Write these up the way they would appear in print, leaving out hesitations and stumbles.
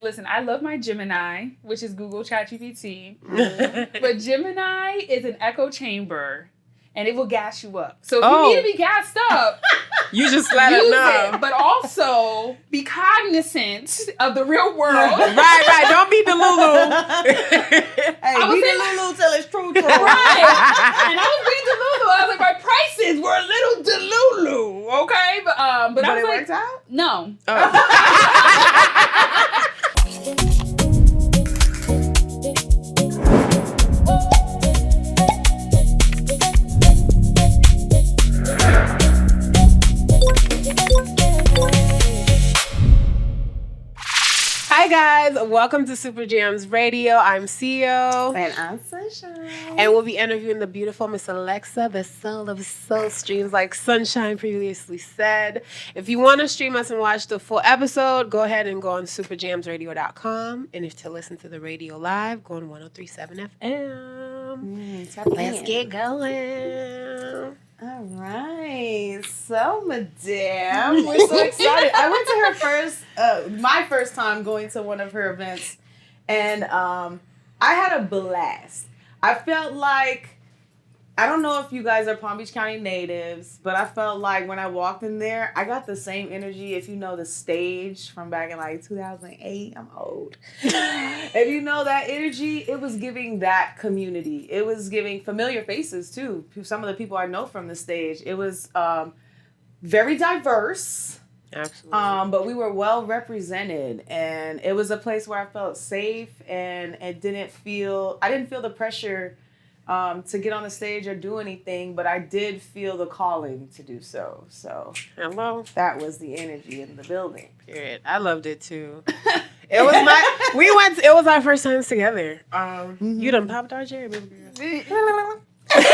Listen, I love my Gemini, which is Google ChatGPT. But Gemini is an echo chamber, and it will gas you up. So if you need to be gassed up, you just let it know. But also be cognizant of the real world. Right. Don't be Delulu. Hey, be Delulu till it's true. Right. And I was being Delulu. I was like, my prices were a little Delulu. Okay, but I was it like, worked out? No. Hi guys, welcome to Supa Jamz Radio. I'm CEO. And I'm Sunshine. And we'll be interviewing the beautiful Miss Alexa, the soul of Soul Streamz, like Sunshine previously said. If you want to stream us and watch the full episode, go ahead and go on supajamzradio.com. And if to listen to the radio live, go on 103.7 FM. Let's get going. All right. So, Madame, we're so excited. I went to her my first time going to one of her events, and I had a blast. I felt like, I don't know if you guys are Palm Beach County natives, but I felt like when I walked in there, I got the same energy. If you know the stage from back in like 2008, I'm old. If you know that energy, it was giving that community. It was giving familiar faces too. Some of the people I know from the stage. It was very diverse. Absolutely. But we were well represented, and it was a place where I felt safe, and I didn't feel the pressure to get on the stage or do anything, but I did feel the calling to do so. So hello. That was the energy in the building. Period. I loved it too. It was our first times together. You done popped our cherry, baby girl. I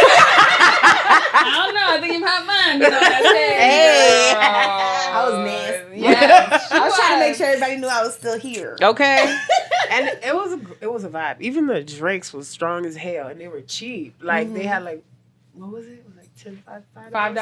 don't know. I think you popped mine. Hey. I was nasty. Yeah. I was trying to make sure everybody knew I was still here. Okay. And it was a vibe. Even the drinks was strong as hell, and they were cheap. Like they had like, what was it? It was like $5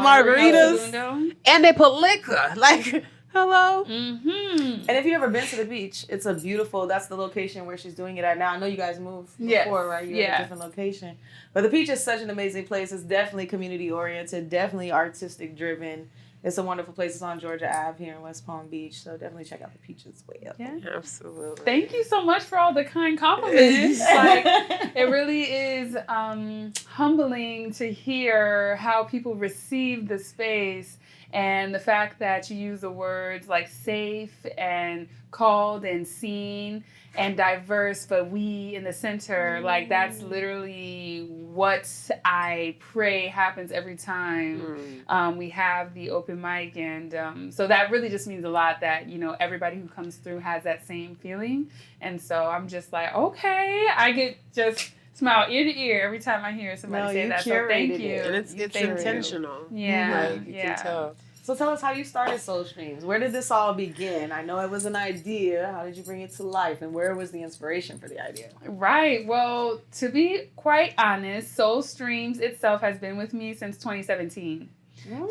margaritas, and they put liquor. Like, hello. Mm-hmm. And if you ever been to the beach, it's a beautiful. That's the location where she's doing it at now. I know you guys moved before, right? You're at a different location, but the beach is such an amazing place. It's definitely community oriented, definitely artistic driven. It's a wonderful place. It's on Georgia Ave here in West Palm Beach. So definitely check out the beach as well. Yeah, absolutely. Thank you so much for all the kind compliments. Like, it really is humbling to hear how people receive the space, and the fact that you use the words like safe and called and seen and diverse, but we in the center, like that's literally what I pray happens every time we have the open mic. And so that really just means a lot that, you know, everybody who comes through has that same feeling. And so I'm just like, okay, I get just smile ear to ear every time I hear somebody say that. So thank you. And it's intentional. Yeah. Like, you can tell. So tell us how you started Soul Streamz. Where did this all begin? I know it was an idea. How did you bring it to life? And where was the inspiration for the idea? Right. Well, to be quite honest, Soul Streamz itself has been with me since 2017.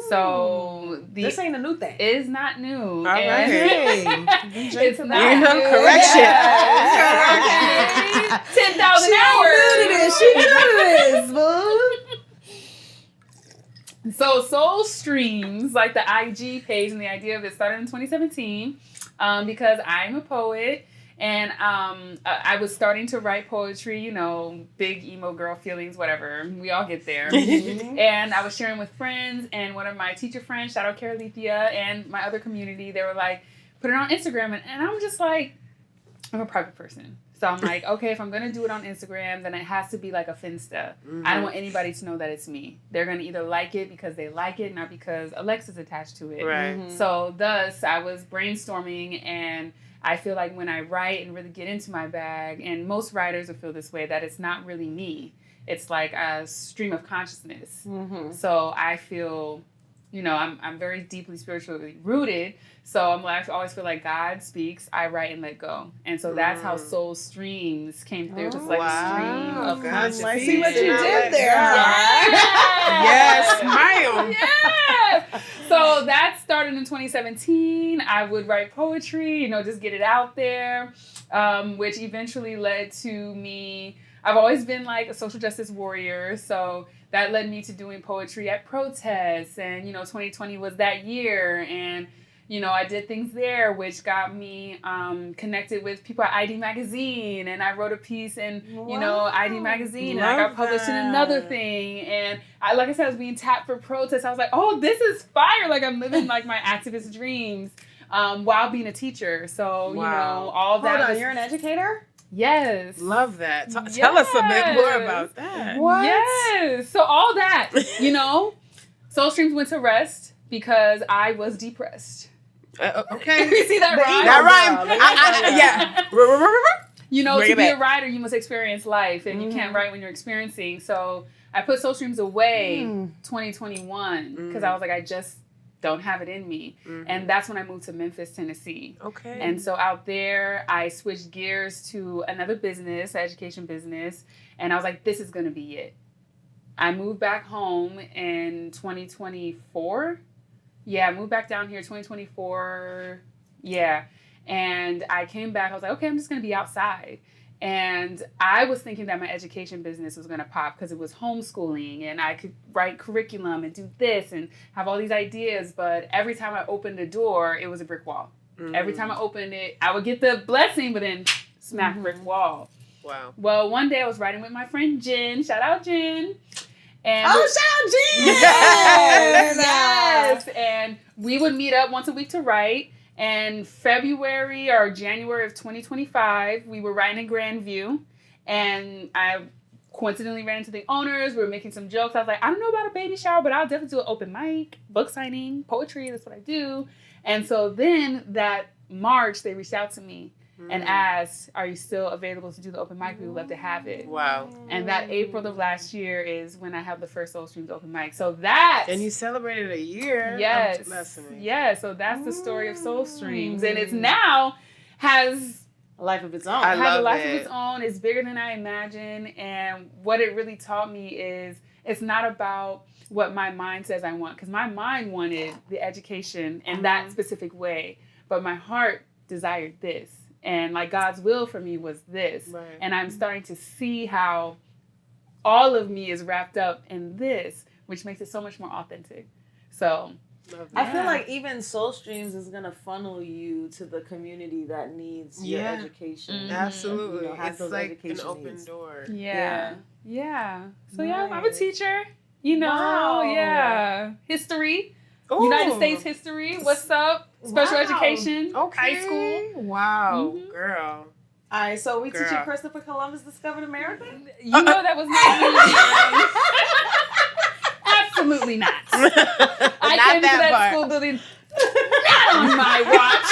So this ain't a new thing. It is not new. All right. It's not new. Correction. Yeah. Okay. 10,000 hours. She knew this, boo. So Soul Streamz, like the IG page, and the idea of it started in 2017 because I'm a poet, and I was starting to write poetry, you know, big emo girl feelings, whatever. We all get there. And I was sharing with friends, and one of my teacher friends, shout out Carolithia, and my other community, they were like, put it on Instagram. And I'm just like, I'm a private person. So I'm like, okay, if I'm going to do it on Instagram, then it has to be like a Finsta. I don't want anybody to know that it's me. They're going to either like it because they like it, not because Alexa's attached to it. Right. So thus, I was brainstorming, and I feel like when I write and really get into my bag, and most writers will feel this way, that it's not really me. It's like a stream of consciousness. So I feel I'm very deeply spiritually rooted. So I always feel like God speaks, I write and let go. And so that's how Soul Streamz came through. Just like a stream of consciousness. I see what you did there. Yes, ma'am. Yes. So that started in 2017. I would write poetry, just get it out there, which eventually led to me. I've always been like a social justice warrior. So that led me to doing poetry at protests. And, 2020 was that year. And, I did things there, which got me connected with people at ID Magazine. And I wrote a piece in, ID Magazine. And I got published in another thing. And like I said, I was being tapped for protests. I was like, oh, this is fire. Like I'm living like my activist dreams while being a teacher. So, all that. Hold on, you're an educator? Yes. Love that. Tell us a bit more about that. What? Yes. So all that, Soul Streamz went to rest because I was depressed. Okay. You see that rhyme? That rhyme. Yeah. To be a writer, you must experience life, and you can't write when you're experiencing. So I put Soul Streamz away 2021 because I was like, I just don't have it in me. And that's when I moved to Memphis, Tennessee. Okay. And so out there, I switched gears to another business, education business, and I was like, this is going to be it. I moved back home in 2024. Yeah, I moved back down here 2024. Yeah. And I came back. I was like, okay, I'm just going to be outside. And I was thinking that my education business was going to pop because it was homeschooling and I could write curriculum and do this and have all these ideas. But every time I opened the door, it was a brick wall. Every time I opened it, I would get the blessing, but then smack brick wall. Wow. Well, one day I was riding with my friend Jen. Shout out Jen. And shout out Jen! Yes! And we would meet up once a week to write. And February or January of 2025, we were writing in Grandview. And I coincidentally ran into the owners. We were making some jokes. I was like, I don't know about a baby shower, but I'll definitely do an open mic, book signing, poetry. That's what I do. And so then that March, they reached out to me and asked, are you still available to do the open mic? We would love to have it. Wow. And that April of last year is when I have the first Soul Streamz open mic. So that... And you celebrated a year. Yes. Yeah, so that's the story of Soul Streamz. And it's now has... a life of its own. Has a life of its own. It's bigger than I imagined. And what it really taught me is it's not about what my mind says I want. Because my mind wanted the education in that specific way. But my heart desired this. And like God's will for me was this. Right. And I'm starting to see how all of me is wrapped up in this, which makes it so much more authentic. So I feel like even Soul Streamz is going to funnel you to the community that needs your education. Absolutely. It's like an open door. Yeah. So nice. I'm a teacher. Yeah. History. Ooh. United States history. What's up? Special education. Okay. High school. Wow, girl. All right, so we teach you Christopher Columbus discovered America? You know that was not me. Absolutely not. I came into that school building not on my watch.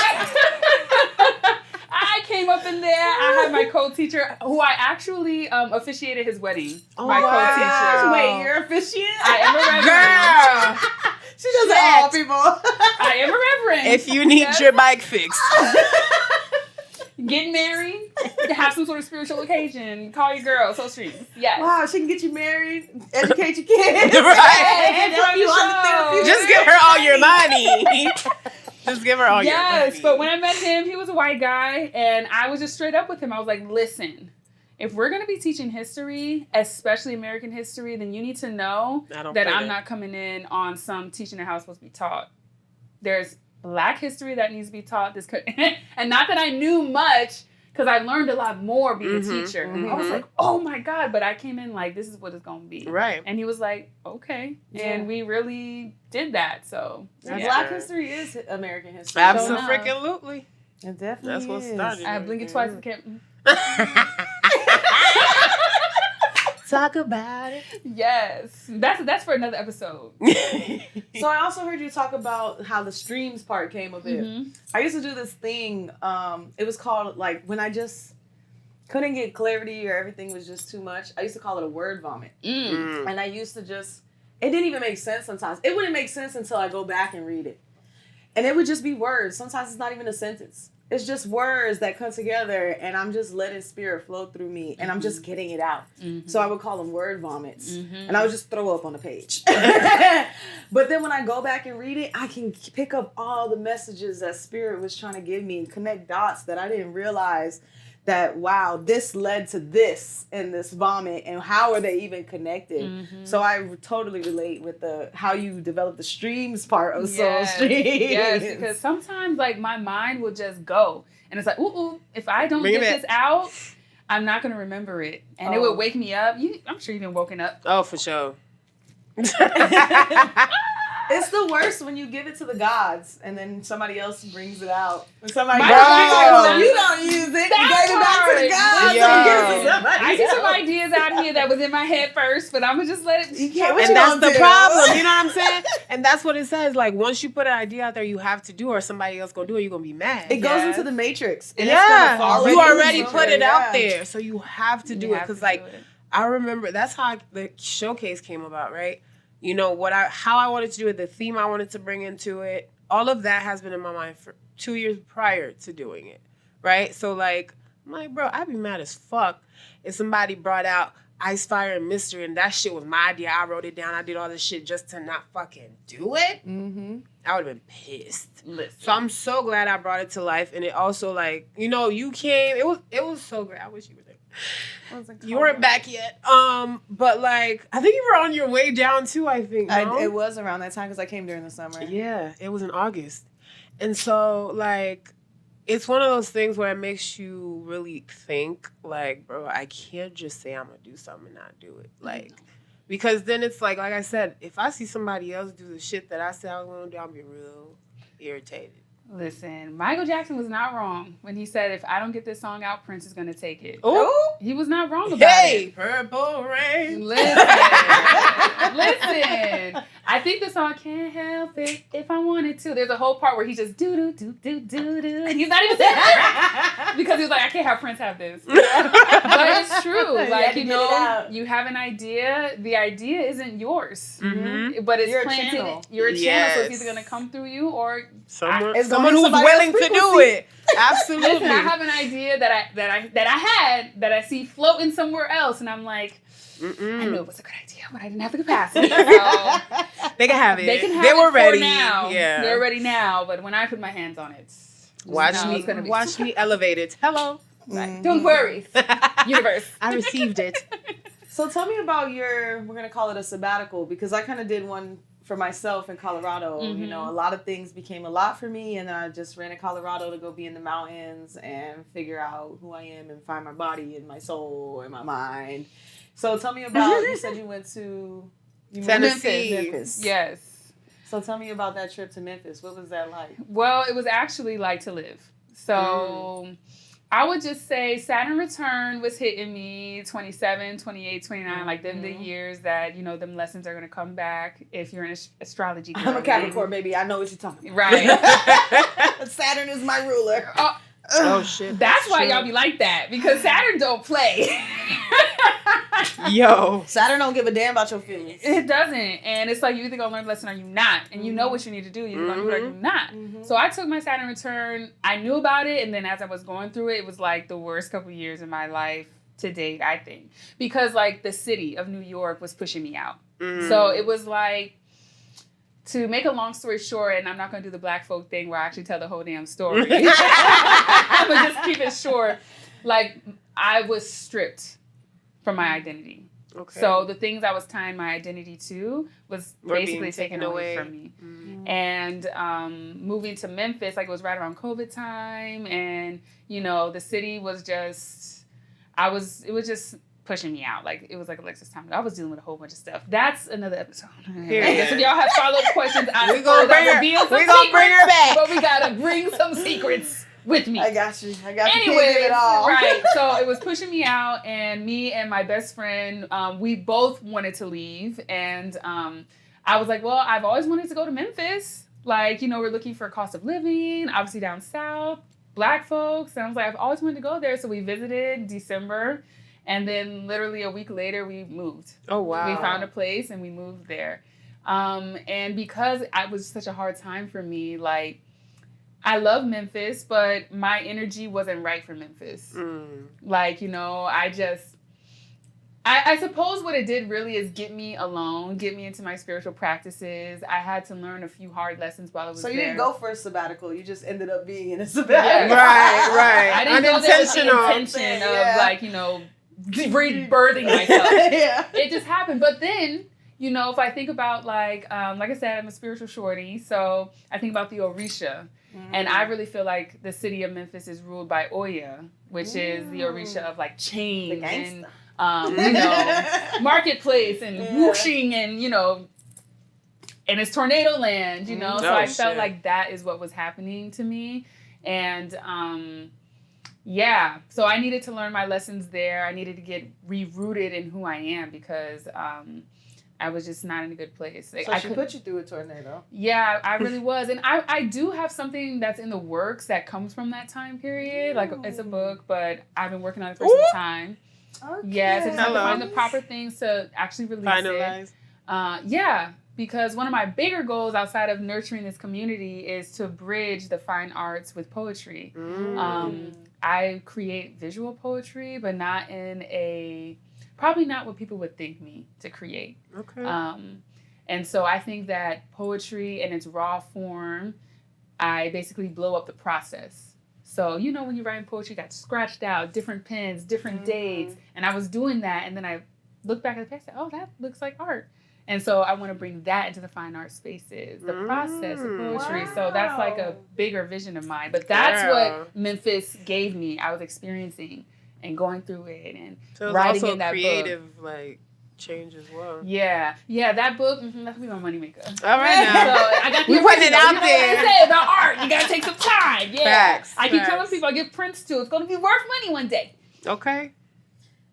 I came up in there. I had my co-teacher who I actually officiated his wedding. My co-teacher. Wait, you're officiant? I am a reverend. Girl. She does it all, people. I am a reverend. If you need your bike fixed. Get married, have some sort of spiritual occasion, call your girl, Soul Streamz. Yes. Wow, she can get you married, educate your kids. Right. And help you on the therapy. Just give her all your money. Just give her all your money. Yes, but when I met him, he was a white guy, and I was just straight up with him. I was like, listen, if we're going to be teaching history, especially American history, then you need to know that I'm not coming in on some teaching and how it's supposed to be taught. There's Black history that needs to be taught. And not that I knew much, because I learned a lot more being a teacher. I was like, oh my God. But I came in like, this is what it's going to be. Right. And he was like, okay. Yeah. And we really did that. So Black history is American history. Absolutely. It definitely That's what started. I blink it twice and can't. Talk about it. Yes. That's for another episode. So I also heard you talk about how the streams part came of it. I used to do this thing. It was called, like, when I just couldn't get clarity or everything was just too much, I used to call it a word vomit. And I used to just it didn't even make sense sometimes. It wouldn't make sense until I go back and read it. And it would just be words. Sometimes it's not even a sentence. It's just words that come together, and I'm just letting spirit flow through me, and I'm just getting it out. So I would call them word vomits, and I would just throw up on the page. But then when I go back and read it, I can pick up all the messages that spirit was trying to give me and connect dots that I didn't realize that, wow, this led to this in this vomit, and how are they even connected? So I totally relate with how you develop the streams part of Soul Streamz. Yes, because sometimes like my mind will just go, and it's like, ooh, if I don't get this out, I'm not gonna remember it, and it would wake me up. I'm sure you've been woken up. Oh, for sure. It's the worst when you give it to the gods and then somebody else brings it out. When somebody you don't use it, you gave it back to the gods. I see some ideas out here that was in my head first, but I'm gonna just let it. And that's the problem. You know what I'm saying? And that's what it says. Like, once you put an idea out there, you have to do, or somebody else gonna do it, you're gonna be mad. It goes into the matrix. And it's gonna follow you already put it out there, so you have to do it. Because like, I remember that's how the showcase came about, right? You know, how I wanted to do it, the theme I wanted to bring into it, all of that has been in my mind for 2 years prior to doing it, right? So, like, I'm like, bro, I'd be mad as fuck if somebody brought out Ice, Fire, and Mystery, and that shit was my idea. I wrote it down. I did all this shit just to not fucking do it. I would have been pissed. Listen. So I'm so glad I brought it to life. And it also, like, you know, you came. It was so great. I wish you were there. You weren't back yet. But like, I think you were on your way down too, I think. No? It was around that time because I came during the summer. Yeah, it was in August. And so like, it's one of those things where it makes you really think like, bro, I can't just say I'm gonna do something and not do it. Like, because then it's like I said, if I see somebody else do the shit that I said I was gonna do, I'll be real irritated. Listen, Michael Jackson was not wrong when he said, if I don't get this song out, Prince is going to take it. Oh, he was not wrong about it. Purple Rain. Listen. I think the song Can't Help It If I Wanted To. There's a whole part where he just do-do-do-do-do-do. And he's not even saying it. Because he was like, I can't have Prince have this. But it's true. Like, you know, you have an idea. The idea isn't yours. But it's planted. You're a channel, so it's either going to come through you or someone who's willing to do it. Absolutely. Listen, I have an idea that I see floating somewhere else, and I'm like, I knew it was a good idea, but I didn't have the capacity. So they can have it. They were ready now. Yeah, they're ready now. But when I put my hands on it, watch me elevate it. Hello. Don't worry, universe. I received it. So tell me about we're gonna call it a sabbatical, because I kind of did one for myself in Colorado. You know, a lot of things became a lot for me, and then I just ran to Colorado to go be in the mountains and figure out who I am and find my body and my soul and my mind. So tell me about, you said you went to Tennessee. Memphis. Yes. So tell me about that trip to Memphis. What was that like? Well, it was actually like to live. So I would just say Saturn return was hitting me 27, 28, 29, like them the years that, you know, them lessons are going to come back if you're an astrology girl. I'm a Capricorn, baby. I know what you're talking about. Right. Saturn is my ruler. Oh, shit. That's why y'all be like that, because Saturn don't play. Yo. Saturn don't give a damn about your feelings. It doesn't. And it's like, you either going to learn a lesson or you not. And you know what you need to do. You're going to do it or you're not. So I took my Saturn return. I knew about it. And then as I was going through it, it was like the worst couple of years in my life to date, I think. Because like the city of New York was pushing me out. So it was like, to make a long story short, and I'm not going to do the black folk thing where I actually tell the whole damn story. I'm going to just keep it short. Like, I was stripped from my identity. Okay. So the things I was tying my identity to was basically taken away from me. And moving to Memphis, like, it was right around COVID time. And, you know, the city was just, it was just pushing me out. Like, it was like Alexis time. I was dealing with a whole bunch of stuff. That's another episode. I guess if y'all have follow-up questions, we're going to bring her back. But we got to bring some secrets with me. I got you. Anyways, it all. Right. So it was pushing me out, and me and my best friend, we both wanted to leave. And I was like, well, I've always wanted to go to Memphis. Like, you know, we're looking for cost of living, obviously down south, black folks. And I was like, I've always wanted to go there. So we visited December. And then literally a week later, we moved. Oh, wow. We found a place and we moved there. And because it was such a hard time for me, like, I love Memphis, but my energy wasn't right for Memphis. Like, you know, I suppose what it did really is get me alone, get me into my spiritual practices. I had to learn a few hard lessons while I was there. So you didn't go for a sabbatical. You just ended up being in a sabbatical. Yeah. Right. I didn't go there with the intention of, like, you know, rebirthing myself. Yeah. It just happened. But then, you know, if I think about, like I said, I'm a spiritual shorty. So I think about the Orisha. And I really feel like the city of Memphis is ruled by Oya, which is the Orisha of, like, change and, you know, marketplace and whooshing and, you know, and it's tornado land, you know. So I felt like that is what was happening to me. And, yeah, so I needed to learn my lessons there. I needed to get re-rooted in who I am because I was just not in a good place. Like, So she put you through a tornado. Yeah, I really was. And I do have something that's in the works that comes from that time period. Like, it's a book, but I've been working on it for some time. Okay. Yes, it's time to find the proper things to actually release it. Yeah, because one of my bigger goals outside of nurturing this community is to bridge the fine arts with poetry. I create visual poetry, but not in probably not what people would think me to create. Okay. And so I think that poetry in its raw form, I basically blow up the process. So, you know, when you're writing poetry, you got scratched out, different pens, different dates. And I was doing that. And then I looked back at the page and said, oh, that looks like art. And so I want to bring that into the fine art spaces, the process of poetry. So that's like a bigger vision of mine. But that's what Memphis gave me. I was experiencing and going through it and so writing also in that creative, book. like, change as well. Yeah, that book, that'll be my moneymaker. All right now. So I got we putting it out you know there. what I say about art. You gotta take some time. Yeah. Facts. I keep telling people I give prints too. It's gonna be worth money one day. Okay.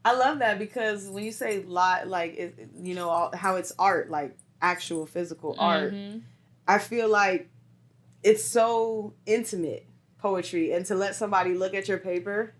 I love that because when you say like, you know, how it's art, like actual physical art, I feel like it's so intimate, poetry, and to let somebody look at your paper,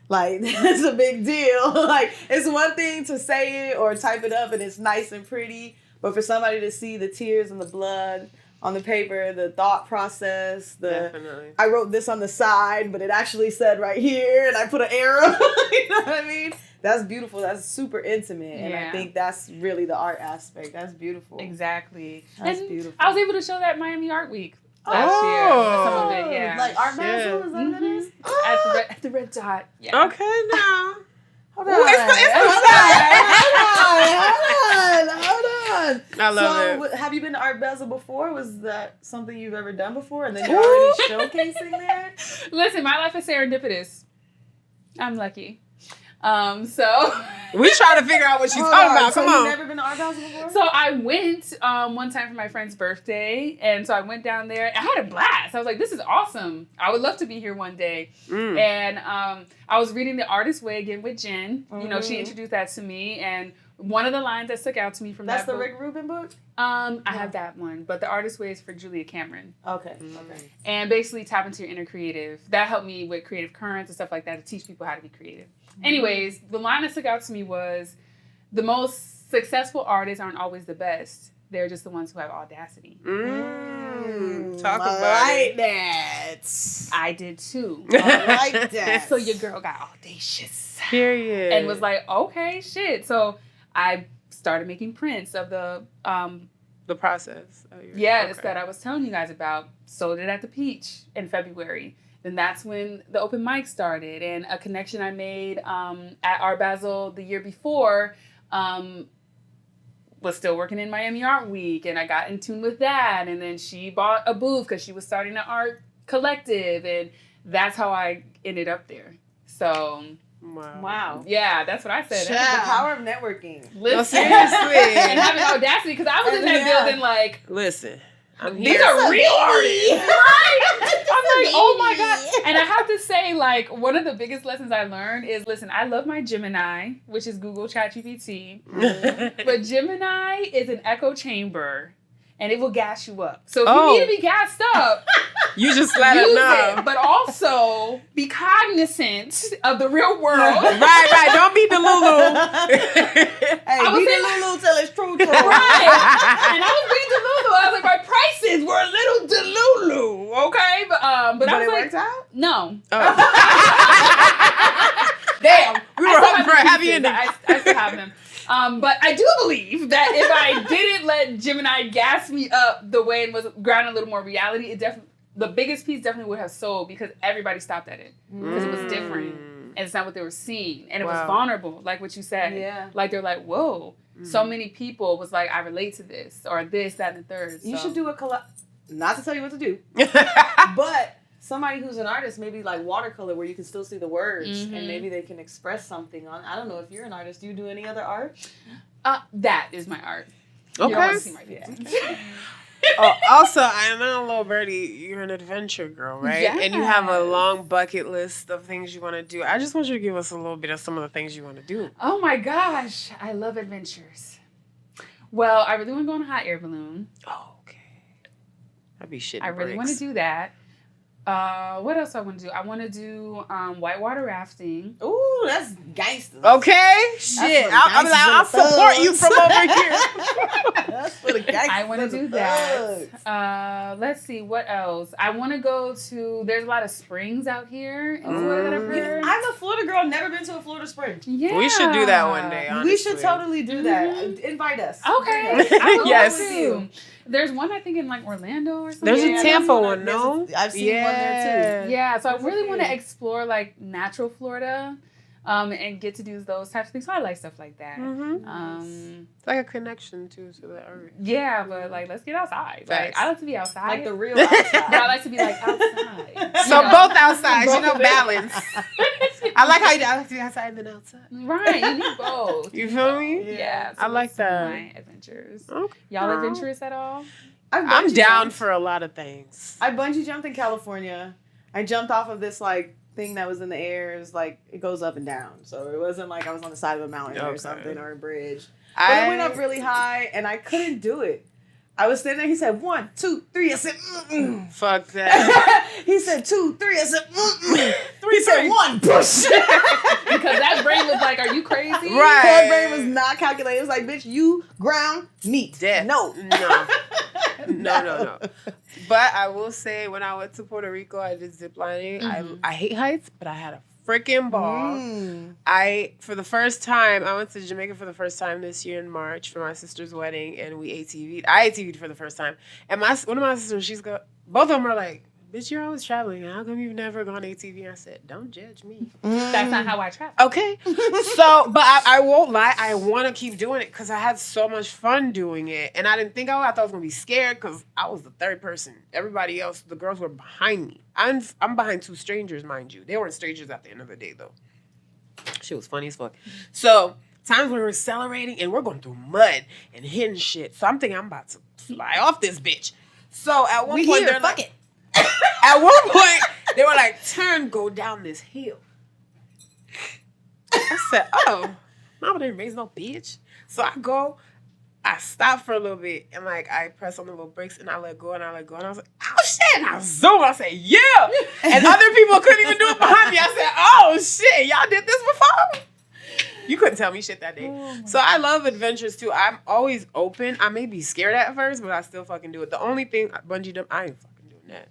like, that's a big deal. Like, it's one thing to say it or type it up and it's nice and pretty, but for somebody to see the tears and the blood on the paper, the thought process, Definitely. I wrote this on the side, but it actually said right here, and I put an arrow. You know what I mean? That's beautiful. That's super intimate, and I think that's really the art aspect. That's beautiful. Exactly. That's and beautiful. I was able to show that at Miami Art Week last year. Some of it, yeah. Like Art Basel, is that what it is? At the Red Dot. Yeah. Okay, now. Hold on. Hold on. I love it. So, have you been to Art Basel before? Was that something you've ever done before? And then you're already showcasing there? Listen, my life is serendipitous. I'm lucky. So we trying to figure out what she's talking about. Come on. You've never been to Art Basel before? So I went one time for my friend's birthday, and so I went down there. I had a blast. I was like, this is awesome. I would love to be here one day. And I was reading The Artist's Way again with Jen. You know, she introduced that to me, and one of the lines that stuck out to me from that book. That's the Rick Rubin book? I have that one, but The Artist's Way is for Julia Cameron. Okay. Okay. And basically tap into your inner creative. That helped me with creative currents and stuff like that to teach people how to be creative. Anyways, the line that stuck out to me was, the most successful artists aren't always the best. They're just the ones who have audacity. Talk about like it. that. I did too. I like that. So your girl got audacious. Period. And was like, okay, shit. So I started making prints of the process. it's that I was telling you guys about. Sold it at the Peach in February. Then that's when the open mic started, and a connection I made at Art Basel the year before was still working in Miami Art Week, and I got in tune with that. And then she bought a booth because she was starting an art collective, and that's how I ended up there. So. Wow. Yeah, that's what I said. The power of networking. Listen. No, seriously. And having audacity, because I was in that building like, listen, these are real artists, right? I'm like, oh my God. And I have to say, like, one of the biggest lessons I learned is, listen, I love my Gemini, which is Google ChatGPT. But Gemini is an echo chamber. and it will gas you up. So if you need to be gassed up, you just let them know. It, but also be cognizant of the real world. Right. Don't be Delulu. Hey, be Delulu till it's true. Right. And I was being Delulu. I was like, my prices were a little Delulu. Okay, but I was it like, worked out? No. Oh. Damn, we were hoping for a happy ending. I still have them. But I do believe that if I didn't let Gemini gas me up the way it was grounded a little more reality, the biggest piece definitely would have sold because everybody stopped at it because it was different and it's not what they were seeing and it was vulnerable, like what you said. Yeah. Like they're like, whoa, so many people was like, I relate to this or this, that, and the third. You should do a collab. Not to tell you what to do, but somebody who's an artist, maybe like watercolor, where you can still see the words and maybe they can express something on. I don't know if you're an artist. Do you do any other art? That is my art. Okay. You don't want to see my face. Also, I know, little birdie, you're an adventure girl, right? Yes. And you have a long bucket list of things you want to do. I just want you to give us a little bit of some of the things you want to do. Oh my gosh, I love adventures. Well, I really want to go on a hot air balloon. Oh, okay. That'd be shit. I really want to do that. What else I want to do? I want to do whitewater rafting. Ooh, that's gangster. Okay, shit. I'll support you from over here. That's for the gangsters. I want to do that. Let's see, what else? I want to go to, there's a lot of springs out here in Florida that I've heard. I'm a Florida girl, never been to a Florida spring. Yeah. We should do that one day, honestly. We should totally do that. Invite us. Okay. I would Yes. love to. There's one, I think, in like Orlando or something. There's a Tampa one, no? I've seen one there too. Yeah, so I really want to explore like natural Florida and get to do those types of things. So I like stuff like that. It's like a connection to the earth. Yeah, but like, let's get outside. Like, I like to be outside. Like the real outside. But I like to be like outside. So both outside, balance. I like how you like to be outside and then outside. Right, you need both. You feel me? Yeah. So I like those are that. my adventures. Okay. Y'all adventurous at all? I'm down for a lot of things. I bungee jumped in California. I jumped off of this like thing that was in the air. It was like it goes up and down. So it wasn't like I was on the side of a mountain or something or a bridge. But it went up really high and I couldn't do it. I was standing there. He said 1, 2, 3. I said, Fuck that. He said 2, 3. I said, 3. He said 1, push. Because that brain was like, are you crazy? Right. That brain was not calculated. It was like, bitch, you ground meat. Death. No. No. But I will say, when I went to Puerto Rico, I did ziplining. I hate heights, but I had a freaking ball. For the first time, I went to Jamaica for the first time this year in March for my sister's wedding, and we ATV'd. I ATV'd for the first time. And one of my sisters, both of them are like, bitch, you're always traveling. How come you've never gone ATV? And I said, don't judge me. That's not how I travel. Okay. So, but I won't lie. I want to keep doing it because I had so much fun doing it. And I didn't think I thought I was going to be scared because I was the third person. Everybody else, the girls were behind me. I'm behind 2 strangers, mind you. They weren't strangers at the end of the day, though. Shit was funny as fuck. So, times when we're accelerating and we're going through mud and hitting shit. So, I'm thinking I'm about to fly off this bitch. So, at one point, they're like... At one point, they were like, go down this hill. I said, oh, mama didn't raise no bitch. So I stopped for a little bit, and like, I pressed on the little brakes, and I let go, and I was like, oh, shit, and I zoomed. I said, yeah. And other people couldn't even do it behind me. I said, oh, shit, y'all did this before? You couldn't tell me shit that day. So I love adventures, too. I'm always open. I may be scared at first, but I still fucking do it. The only thing, bungee jump, I ain't fucking doing that.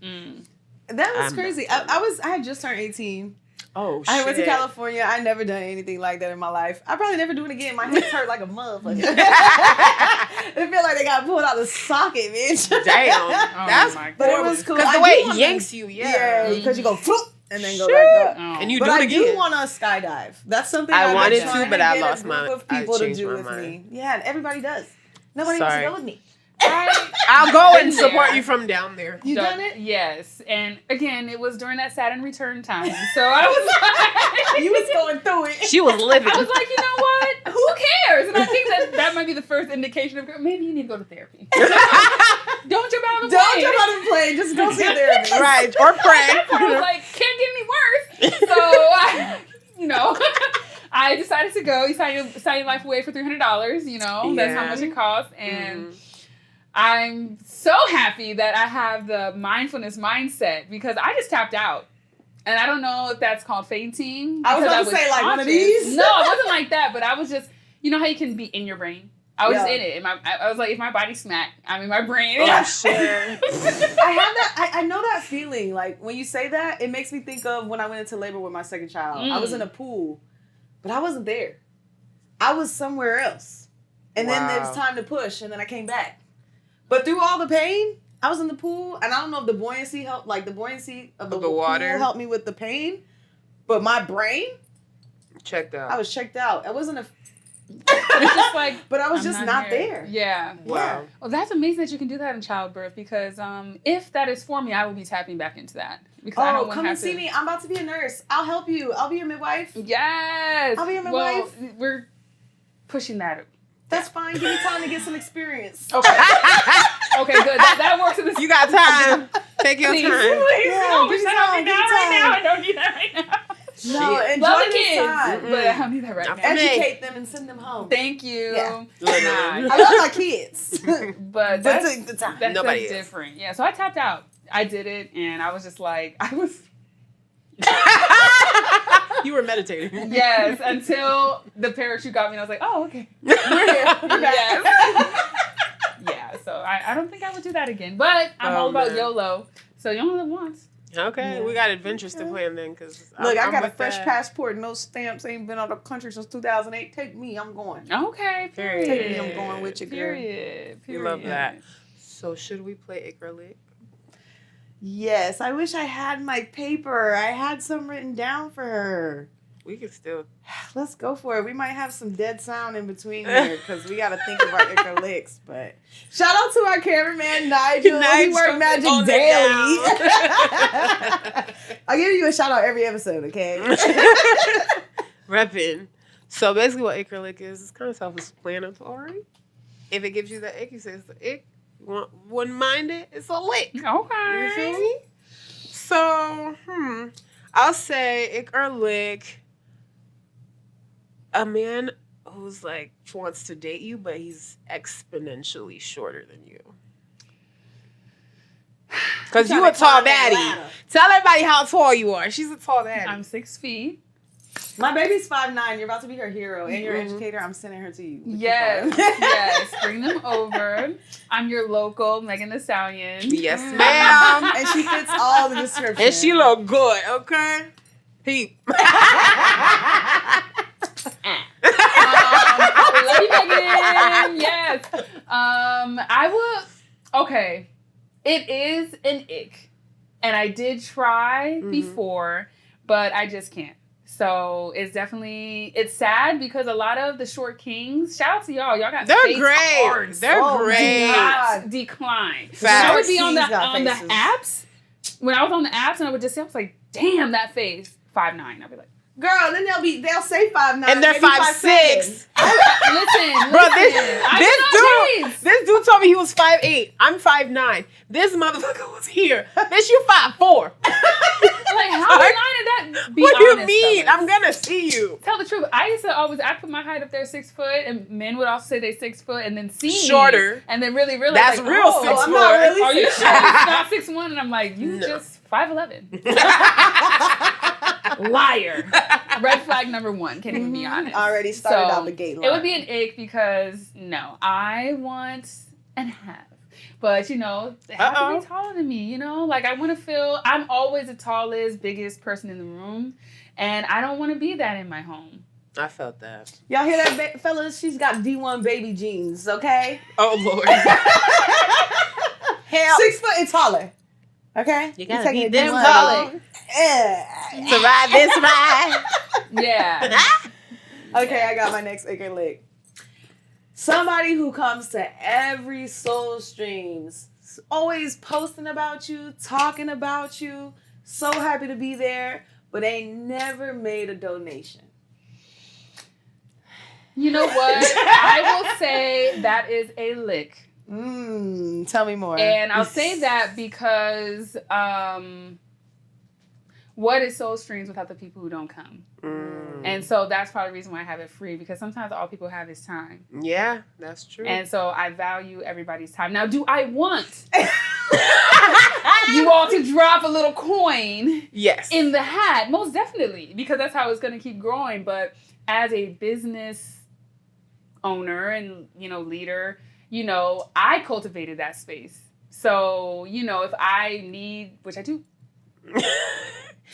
That was crazy. I had just turned 18. Oh, shit. I went to California. I never done anything like that in my life. I probably never do it again. My hips hurt like a motherfucker. It feel like they got pulled out of the socket, bitch. Damn. That's but it was cool. Because the way it yanks you, yeah. Because you go floop and then go back up. And you but do it again. I do want to skydive. That's something I wanted to, but I lost my my of people to do with mind. me. Yeah, and everybody does. Nobody wants to go with me. I'll go and support you from down there. You done it? Yes. And again, it was during that Saturn return time. So I was like... You was going through it. She was living. I was like, you know what? Who cares? And I think that might be the first indication of maybe you need to go to therapy. Don't jump out of the plane. Don't jump out of the plane. Just go see a therapist. Right. Or pray. I was like, can't get any worse. So, I decided to go. You sign your life away for $300, That's how much it costs. And I'm so happy that I have the mindfulness mindset because I just tapped out. And I don't know if that's called fainting. I was about to say, like, one of these? No, it wasn't like that, but I was just, you know how you can be in your brain? I was in it. I was like, if my body smacked, I'm in my brain. Oh, sure. I know that feeling. Like, when you say that, it makes me think of when I went into labor with my second child. I was in a pool, but I wasn't there. I was somewhere else. And then there was time to push, and then I came back. But through all the pain, I was in the pool, and I don't know if the buoyancy helped, like the buoyancy of the water pool helped me with the pain, but my brain checked out. I was checked out. I wasn't a. It's just like, but I was just not there. Yeah. Wow. Well, that's amazing that you can do that in childbirth because if that is for me, I will be tapping back into that. Because I don't come and see me. I'm about to be a nurse. I'll help you. I'll be your midwife. Yes. I'll be your midwife. Well, we're pushing that. That's fine. Give me time to get some experience. Okay. Okay, good. That works. In this. You got time. Take your time. Please, Yeah, give me time right now. I don't need that right now. No, enjoy Love the this kids, time. but I don't need that right now. Educate them and send them home. Thank you. Yeah. Nah, I love my kids. but that's the time. that's different. Yeah, so I tapped out. I did it, and I was just like, You were meditating. Yes, until the parachute got me, and I was like, oh, okay. We're here. We're back. Yes. Yeah, so I don't think I would do that again. But I'm all about YOLO. So you only live once. Okay, we got adventures to plan then. Cause Look, I got a fresh passport, no stamps, ain't been out of the country since 2008. Take me, I'm going. Okay, period. Take me, I'm going with you, girl. Period. You love that. So should we play Acrylic? Yes, I wish I had my paper. I had some written down for her. We can still. Let's go for it. We might have some dead sound in between here because we got to think of our Acrylics. But shout out to our cameraman, Nigel. He worked magic daily. I'll give you a shout out every episode, okay? Repping. So basically what Acrylic is, it's kind of self-explanatory. If it gives you the ick, you say it's the ick. Wouldn't mind it, it's a lick. Okay. You feel me? So, I'll say ick or lick. A man who's like wants to date you, but he's exponentially shorter than you. Because you a tall baddie. Tell everybody how tall you are. She's a tall baddie. I'm 6 feet. My baby's 5'9". You're about to be her hero and your educator. I'm sending her to you. Yes, yes. Bring them over. I'm your local Megan Thee Stallion. Yes, ma'am. And she fits all the descriptions. And she look good, okay? Peep. Love you, Megan. Yes. I would. Okay. It is an ick, and I did try before, but I just can't. So it's sad because a lot of the short kings, shout out to y'all. Y'all got They're face great. cards. They're great. Do not decline. Facts. So I would be on the faces. apps. When I was on the apps and I would just say, I was like, damn, that face. 5'9". I'd be like, girl, then they'll say 5'9", and they're 5'6". listen, Bro, listen. this dude told me he was 5'8". I'm 5'9". This motherfucker was here. Bitch, you 5'4". Like, how lying did that be? What do you honest, mean? fellas? I'm gonna see you. Tell the truth. I used to always, I put my height up there 6 foot, and men would also say they 6 foot, and then see Shorter. me, and then really realize That's like, real 6 I'm foot. not really Are you 6'1". sure it's not 6'1"? And I'm like, you just 5'11". Liar. Red flag number 1. Can't even be honest. Already started out the gate line. It would be an ick because no, I want and have. But, they have to be taller than me, Like, I want to feel, I'm always the tallest, biggest person in the room. And I don't want to be that in my home. I felt that. Y'all hear that, fellas? She's got D1 baby jeans, okay? Oh, Lord. Hell. 6 foot and taller. Okay? You gotta be this taller. To ride this ride. Yeah. Okay, I got my next acre lick. Somebody who comes to every Soul Streamz, always posting about you, talking about you, so happy to be there, but ain't never made a donation. You know what? I will say that is a lick. Tell me more. And I'll say that because, what is Soul Streamz without the people who don't come? And so that's probably the reason why I have it free, because sometimes all people have is time. Yeah, that's true. And so I value everybody's time. Now, do I want you all to drop a little coin in the hat? Most definitely, because that's how it's going to keep growing. But as a business owner and, leader, I cultivated that space. So, if I need, which I do,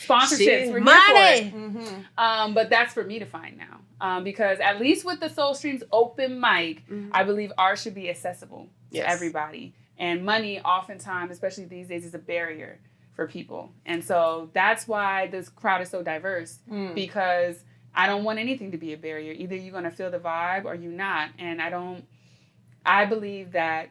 sponsorships, we're here for it. But that's for me to find now. Because at least with the Soul Streamz open mic, I believe art should be accessible to everybody. And money, oftentimes, especially these days, is a barrier for people. And so that's why this crowd is so diverse, because I don't want anything to be a barrier. Either you're going to feel the vibe or you're not. And I believe that,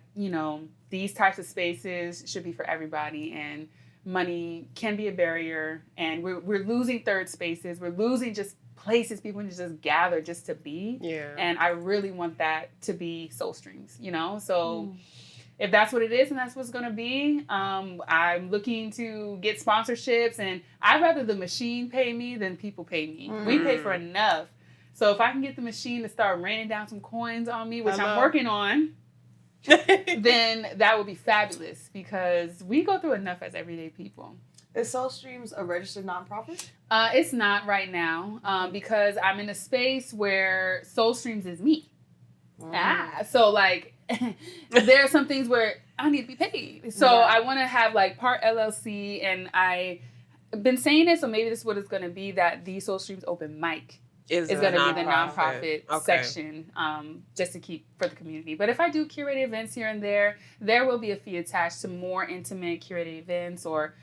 these types of spaces should be for everybody. And money can be a barrier. And we're losing third spaces. We're losing just places people can just gather just to be. Yeah. And I really want that to be Soul Streamz, So if that's what it is and that's what's going to be, I'm looking to get sponsorships. And I'd rather the machine pay me than people pay me. We pay for enough. So if I can get the machine to start raining down some coins on me, which I'm working on, then that would be fabulous, because we go through enough as everyday people. Is Soul Streamz a registered nonprofit? It's not right now, because I'm in a space where Soul Streamz is me. So there are some things where I need to be paid. So I want to have part LLC, and I've been saying it, so maybe this is what it's going to be, that the Soul Streamz open mic is going to be the nonprofit section, just to keep for the community. But if I do curated events here and there will be a fee attached to more intimate curated events, or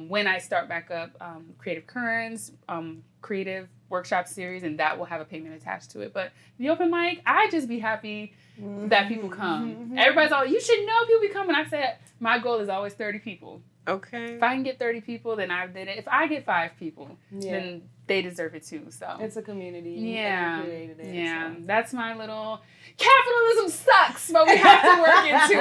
when I start back up Creative Currents, creative workshop series, and that will have a payment attached to it. But the open mic, I just be happy that people come. Everybody's all, you should know people be coming. I said, my goal is always 30 people. Okay. If I can get 30 people, then I did it. If I get 5 people, then they deserve it too. So it's a community. Yeah. Created it, yeah. So. That's my little capitalism sucks, but we have to work into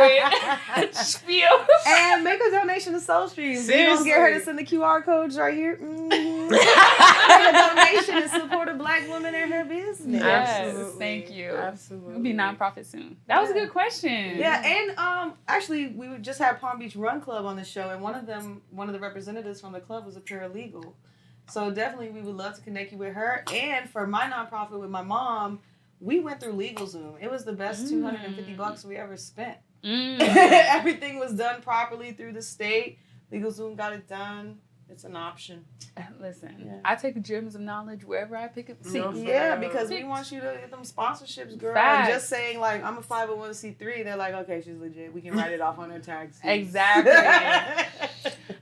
it. Spiel. And make a donation to Soul Streamz. You don't get her to send the QR codes right here. Make a donation and support a Black woman in her business. Yes. Absolutely. Thank you. Absolutely. We'll be nonprofit soon. That was a good question. Yeah, and actually we just had Palm Beach Run Club on the show, and one of the representatives from the club was a paralegal. So definitely we would love to connect you with her. And for my nonprofit with my mom, we went through LegalZoom. It was the best $250 we ever spent. Everything was done properly through the state. LegalZoom got it done. It's an option. Listen, I take gems of knowledge wherever I pick up. Because we want you to get them sponsorships, girl. And just saying, I'm a 501c3, they're like, okay, she's legit. We can write it off on her taxes. Exactly.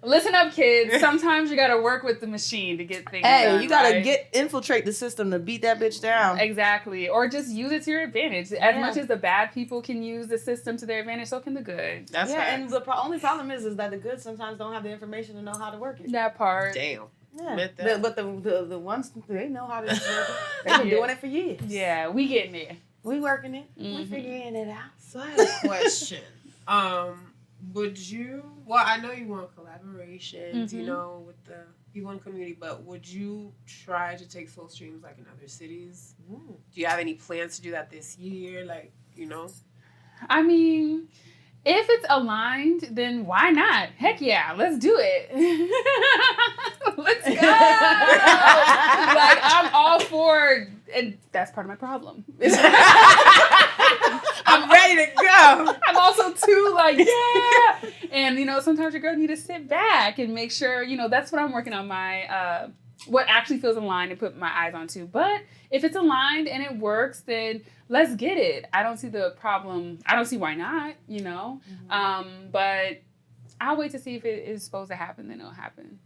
Listen up, kids. Sometimes you got to work with the machine to get things done. Hey, you got to infiltrate the system to beat that bitch down. Exactly. Or just use it to your advantage. As much as the bad people can use the system to their advantage, so can the good. That's and the only problem is that the good sometimes don't have the information to know how to work it. That part. Damn. Yeah. But the ones, they know how to work it. They've been doing it for years. Yeah, we getting there. We working it. We figuring it out. So I have a question. Would you, I know you want collaborations, with the P1 community, but would you try to take Soul Streamz in other cities? Do you have any plans to do that this year? I mean, if it's aligned, then why not? Heck yeah, let's do it. Let's go. I'm all for, and that's part of my problem. I'm ready to go. I'm also too and sometimes your girl need to sit back and make sure, that's what I'm working on my, what actually feels aligned and put my eyes onto. But if it's aligned and it works, then let's get it. I don't see the problem. I don't see why not, but I'll wait to see if it is supposed to happen, then it'll happen.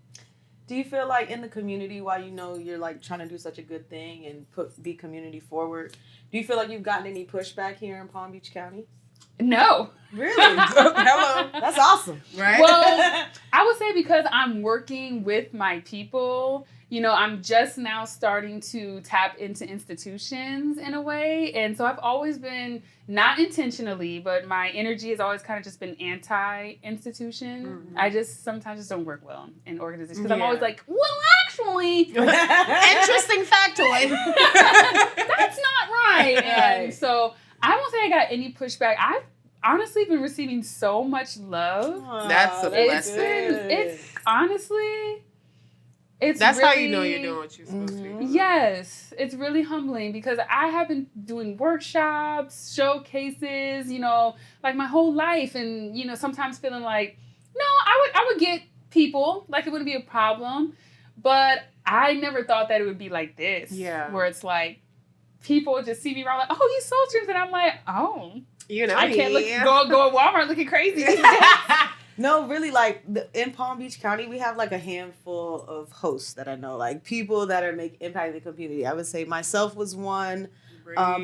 Do you feel like in the community, while you're trying to do such a good thing and be community forward, do you feel like you've gotten any pushback here in Palm Beach County? No. Really? Hello. That's awesome. Right? Well, I would say because I'm working with my people, you know, I'm just now starting to tap into institutions in a way. And so I've always been, not intentionally, but my energy has always kind of just been anti-institution. Mm-hmm. I just sometimes just don't work well in organizations. Because I'm always like, well, actually, interesting factoid. that's not right. And so I won't say I got any pushback. I've honestly been receiving so much love. That's a blessing. It's honestly... That's really, how you know you're doing what you're supposed to be. Yes, it's really humbling because I have been doing workshops, showcases, you know, like my whole life, and you know, sometimes feeling like, no, I would get people, like it wouldn't be a problem, but I never thought that it would be like this. Yeah, where it's like people just see me around like, oh, you Soul Streamz, and I'm like, oh, you know, I can't go at Walmart looking crazy. No, really, like in Palm Beach County, we have like a handful of hosts that I know, like people that are impacting the community. I would say myself was one,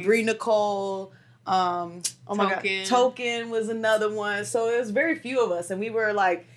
Bree Nicole, oh my God, Token was another one. So it was very few of us, and we were like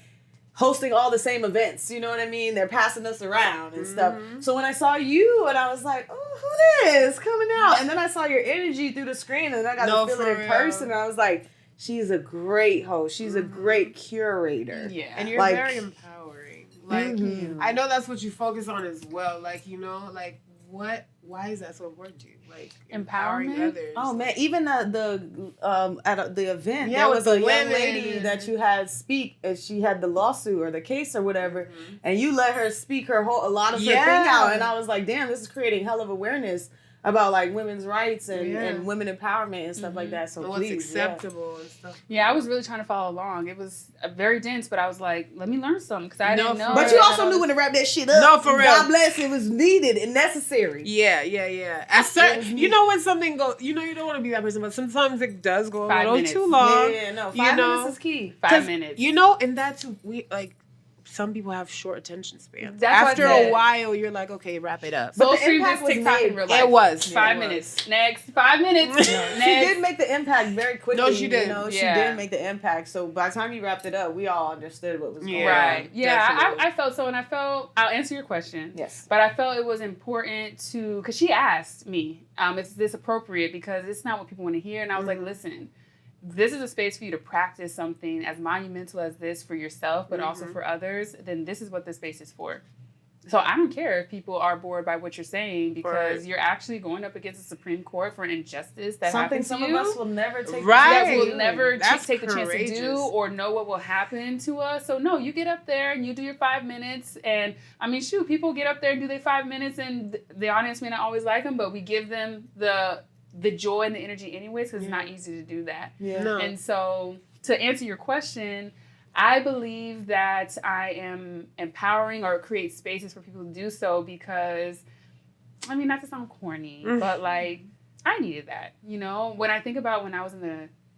hosting all the same events. You know what I mean? They're passing us around and stuff. So when I saw you, and I was like, oh, who this coming out? And then I saw your energy through the screen, and I got to feel it in person, and I was like, she's a great host. She's a great curator. Yeah. And you're very empowering. Like, I know that's what you focus on as well. Like, you know, like, why is that so important to you? Like, empowering others. Oh, man. Even at the event, yeah, there was a young lady that you had speak, and she had the lawsuit or the case or whatever, and you let her speak a lot of her thing out. And I was like, damn, this is creating hell of awareness about like women's rights and women empowerment and stuff like that. So what's acceptable and stuff. Yeah, I was really trying to follow along. It was very dense, but I was like, let me learn something because I didn't know. But you also knew when to wrap that shit up. No, for real. God bless, it was needed and necessary. Yeah. At certain, you know when something goes, you know you don't want to be that person, but sometimes it does go a little too long. Yeah, no, 5 minutes is key. 5 minutes. You know, and that's some people have short attention spans. That's after a while, you're like, okay, wrap it up. Soul Streamz is TikTok in real life. It was 5 minutes. Next 5 minutes. Next. She did make the impact very quickly. No, she did. You know, she did make the impact. So by the time you wrapped it up, we all understood what was going on. Right. Yeah, I felt so, and I'll answer your question. Yes. But I felt it was important because she asked me, is this appropriate? Because it's not what people want to hear. And I was like, listen, this is a space for you to practice something as monumental as this for yourself, but also for others, then this is what this space is for. So I don't care if people are bored by what you're saying because you're actually going up against the Supreme Court for an injustice that happens to you. Some of us will never take that will never take the chance to do or know what will happen to us. So no, you get up there and you do your 5 minutes. And I mean, shoot, people get up there and do their 5 minutes and the audience may not always like them, but we give them the joy and the energy anyways, because it's not easy to do that. Yeah. No. And so to answer your question, I believe that I am empowering or create spaces for people to do so because, I mean, not to sound corny, but like, I needed that. You know, when I think about when I was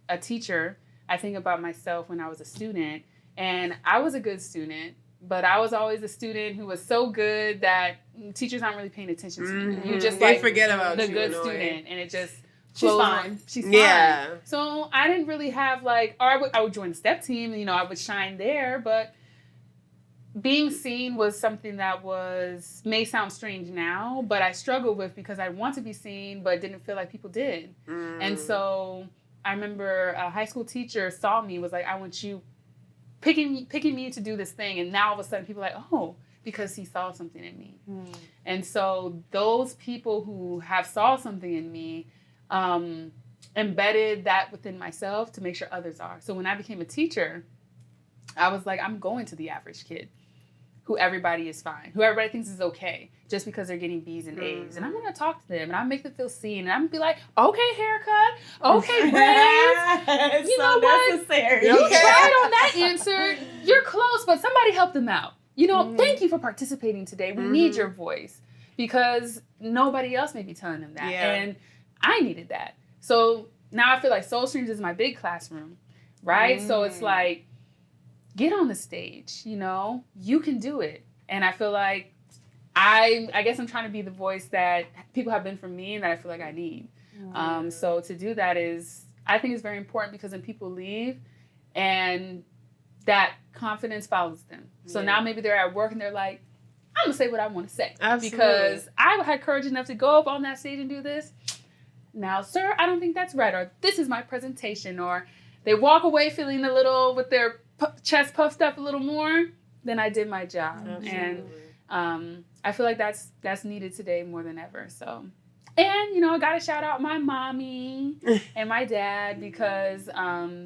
a teacher, I think about myself when I was a student, and I was a good student, but I was always a student who was so good that teachers aren't really paying attention to you. You just they like forget about the you good student, and it just she's fine. She's fine. Yeah. So I didn't really have like, or I would join the step team, and you know, I would shine there, but being seen was something that may sound strange now, but I struggled with because I want to be seen, but didn't feel like people did. And so I remember a high school teacher saw me, was like, I want you picking me to do this thing. And now all of a sudden people are like, oh, because he saw something in me. And so those people who have saw something in me embedded that within myself to make sure others are. So when I became a teacher, I was like, I'm going to the average kid who everybody is fine, who everybody thinks is okay just because they're getting B's and A's. And I'm going to talk to them and I'll make them feel seen. And I'm going to be like, okay, haircut, okay, braids. You know what? Necessary. You tried on that answer. You're close, but somebody help them out. You know, thank you for participating today. We need your voice because nobody else may be telling them that. Yeah. And I needed that. So now I feel like Soul Streamz is my big classroom, right? So it's like, get on the stage, you know, you can do it. And I feel like I guess I'm trying to be the voice that people have been for me and that I feel like I need. So to do that I think it's very important because then people leave and that confidence follows them. So now maybe they're at work and they're like, I'm going to say what I want to say. Absolutely. Because I had courage enough to go up on that stage and do this. Now, sir, I don't think that's right. Or this is my presentation. Or they walk away feeling a little with their chest puffed up a little more. Then I did my job. Absolutely. And I feel like that's needed today more than ever. So, and, you know, I got to shout out my mommy and my dad because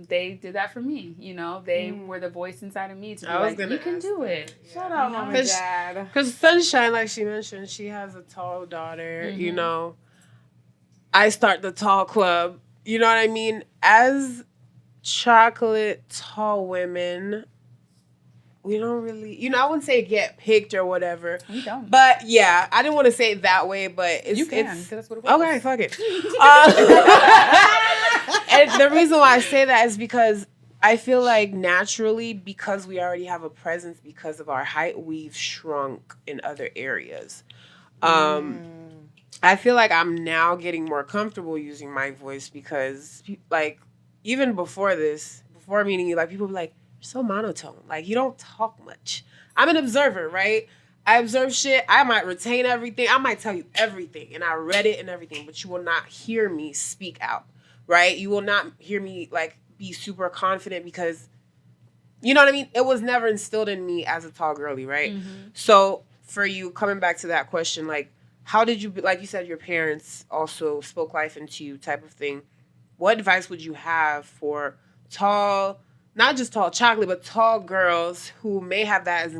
they did that for me. You know, they were the voice inside of me to be like, you can do it. Shout out mom and dad. Because Sunshine, like she mentioned, she has a tall daughter, you know. I start the tall club. You know what I mean? As chocolate tall women, we don't really, you know, I wouldn't say get picked or whatever. We don't. But yeah, I didn't want to say it that way, but it's... You can, because that's what it was. Okay, fuck it. And the reason why I say that is because I feel like naturally, because we already have a presence because of our height, we've shrunk in other areas. I feel like I'm now getting more comfortable using my voice because, like, even before meeting you, like, people be like, so monotone. Like, you don't talk much. I'm an observer, right? I observe shit. I might retain everything. I might tell you everything. And I read it and everything. But you will not hear me speak out, right? You will not hear me, like, be super confident because, you know what I mean? It was never instilled in me as a tall girly, right? Mm-hmm. So, for you, coming back to that question, like, how did you, like you said, your parents also spoke life into you type of thing. What advice would you have for tall, not just tall chocolate, but tall girls who may have that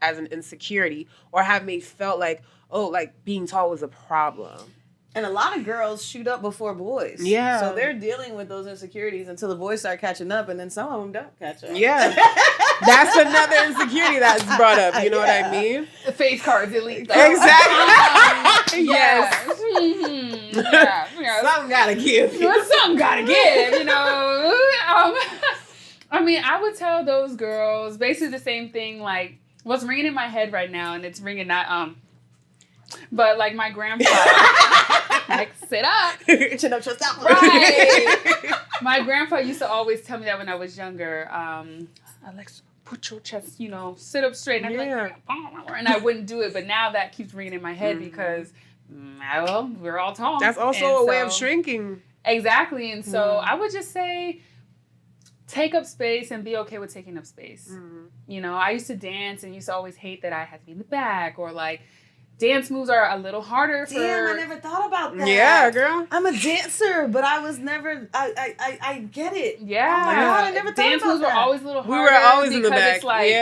as an insecurity or have felt like, oh, like being tall was a problem? And a lot of girls shoot up before boys. Yeah. So they're dealing with those insecurities until the boys start catching up, and then some of them don't catch up. Yeah. That's another insecurity that's brought up. You know what I mean? The face cards elite. Exactly. Yes. Mm-hmm. Yeah. Something gotta give. Something gotta give, you know. I mean, I would tell those girls basically the same thing, like, what's ringing in my head right now, and it's ringing not, but like my grandpa, like, sit up. Chin up, chest out. Right. My grandpa used to always tell me that when I was younger, Alexa, put your chest, you know, sit up straight. And I'd be like, and I wouldn't do it, but now that keeps ringing in my head because, well, we're all tall. That's also a way of shrinking. Exactly. And so I would just say, take up space and be okay with taking up space. Mm-hmm. You know, I used to dance and used to always hate that I had to be in the back or like dance moves are a little harder for... Damn, I never thought about that. Yeah, girl. I'm a dancer, but I was never... I get it. Yeah. Oh my God, I never thought dance about moves that. were always a little harder. We were always in the because back. It's like,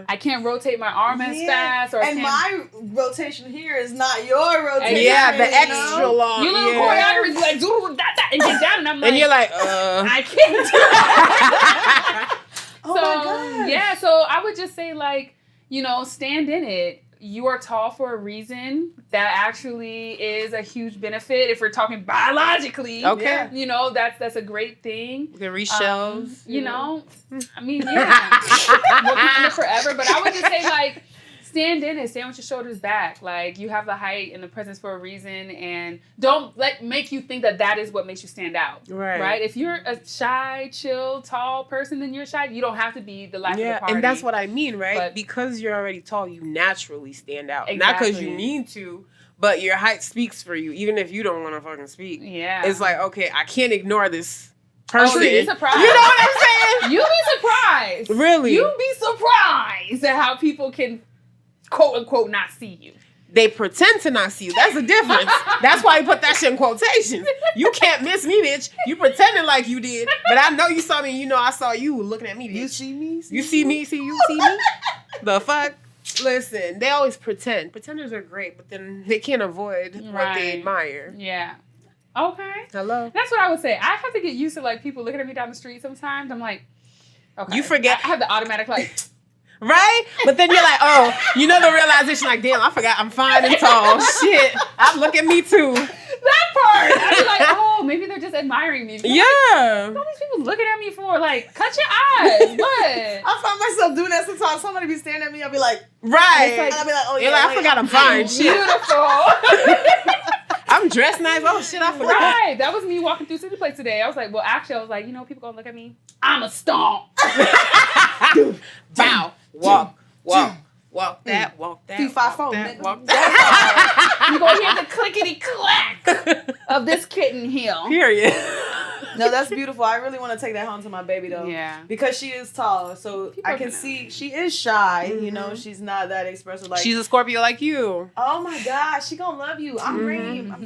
I can't rotate my arm as fast. Or and my rotation here is not your rotation. Yeah, the extra long. You little choreographers be like, do that, and get down. And I'm like... And you're like, I can't do that. Oh my God. Yeah, so I would just say, like, you know, stand in it. You are tall for a reason. That actually is a huge benefit if we're talking biologically. Okay. You know, that's a great thing. You can reach shelves. You know, I mean, yeah. We'll be in it forever. But I would just say, like, stand in it. Stand with your shoulders back. Like, you have the height and the presence for a reason. And don't make you think that is what makes you stand out. Right? If you're a shy, chill, tall person, then you're shy. You don't have to be the life of the party. And that's what I mean, right? But, because you're already tall, you naturally stand out. Exactly. Not because you need to, but your height speaks for you, even if you don't want to fucking speak. Yeah. It's like, okay, I can't ignore this person. You'd be surprised. You know what I'm saying? You'd be surprised. Really? You'd be surprised at how people can, quote unquote, not see you. They pretend to not see you. That's the difference. That's why you put that shit in quotations. You can't miss me, bitch. You pretending like you did, but I know you saw me and you know I saw you looking at me, bitch. You see me? You see me? See you? See me? The fuck? Listen, they always pretend. Pretenders are great, but then they can't avoid what they admire. Yeah. Okay. Hello? That's what I would say. I have to get used to, like, people looking at me down the street sometimes. I'm like, okay. You forget. I have the automatic, like... Right? But then you're like, oh, you know the realization, like, damn, I forgot I'm fine and tall. Shit. Look at me too. That part. I'd be like, oh, maybe they're just admiring me. Yeah. What are these people looking at me for? Like, cut your eyes. What? I find myself doing that sometimes. Somebody be staring at me, I'll be like, right. And I'll be like, oh yeah. You're like, I forgot I'm fine. Beautiful. I'm dressed nice. Oh shit, I forgot. Right. That was me walking through City Place today. I was like, you know, people gonna look at me. I'm a stomp. Bow. Walk. Walk that, walk that. 354, walk that, nigga. walk that. You gonna hear the clickety clack of this kitten heel. Period. No, that's beautiful. I really want to take that home to my baby though. Yeah. Because she is tall, so I can see she is shy. You know, she's not that expressive. Like She's a Scorpio like you. oh my gosh, she gonna love you. I'm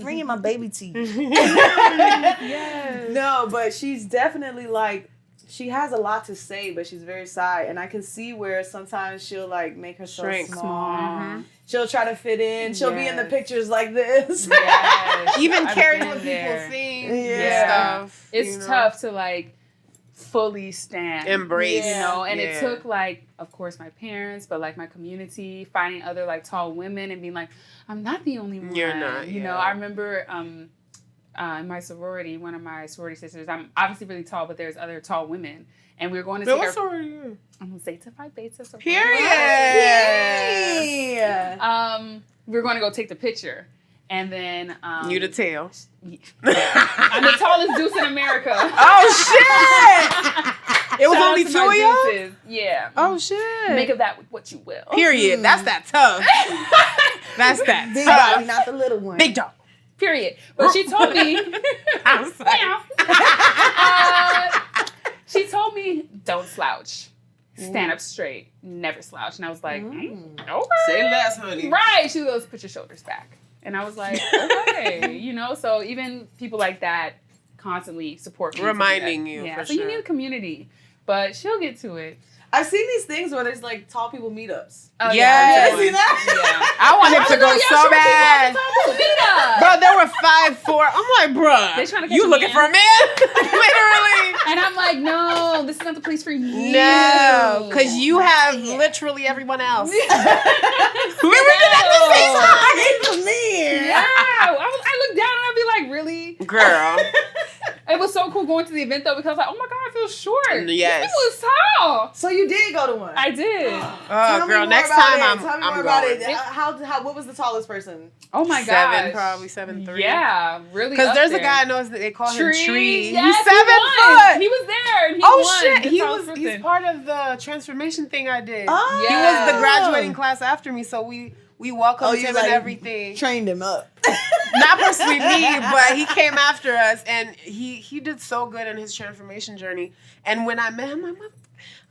bringing my baby to you. Yes. No, but she's definitely like. She has a lot to say, but she's very shy, and I can see where sometimes she'll like make herself Shrink. small. She'll try to fit in. She'll be in the Yes. pictures like this. Yes. Even I've caring been what there. people think Yeah. and stuff. It's you know? tough to like fully stand. Embrace. You know, and it Yeah. took like, of course, my parents, but like my community, finding other like tall women and being like, I'm not the only one. You're not, You know, yeah. I remember in my sorority, one of my sorority sisters, I'm obviously really tall, but there's other tall women. And we were going to But take what sorority are you? I'm Zeta Phi Beta. So Period. Yeah. we were going to go take the picture. And then You the tail. I'm the tallest deuce in America. Oh shit! It was Shout out only to two my of y'all? deuces. Yeah. Oh shit. Make of that what you will. Period. That's that tough. That's that Big tough. dog, not the little one. Big dog. Period. But she told me. I'm sorry. She told me, don't slouch. Stand up straight. Never slouch. And I was like, okay. Say less, honey. Right. She goes, put your shoulders back. And I was like, okay. You know, so even people like that constantly support me. to do Reminding that. you, Yeah. for So sure. you need a community. But she'll get to it. I've seen these things where there's like tall people meetups. Oh, Yes. yeah. You see that? Yeah. I wanted to go so bad. Bro, there were 5'4". I'm like, bruh, They trying to catch you a looking man? for a man? Literally. And I'm like, no, this is not the place for you. No, because you have literally everyone else. We were at the same For me. Yeah. I looked down and I'd be like, really? time. Girl. It was so cool going to the event though because I was like, oh my God, I feel short. Yes. It was tall. So you did go to one. I did. Tell me Girl, more next about time it. I'm Tell me more about going. it. How what was the tallest person? Oh my God. 7, probably 7'3". Yeah, really. Because there's up a guy I there. know that they call him Tree. Yes, He's 7 he won. foot. He was there. And he Oh won. shit! The He's tallest person. part of the transformation thing I did. Oh. He was the graduating class after me, so we welcomed you him like and everything. trained him up. Not personally me, but he came after us, and he did so good in his transformation journey. And when I met him, I'm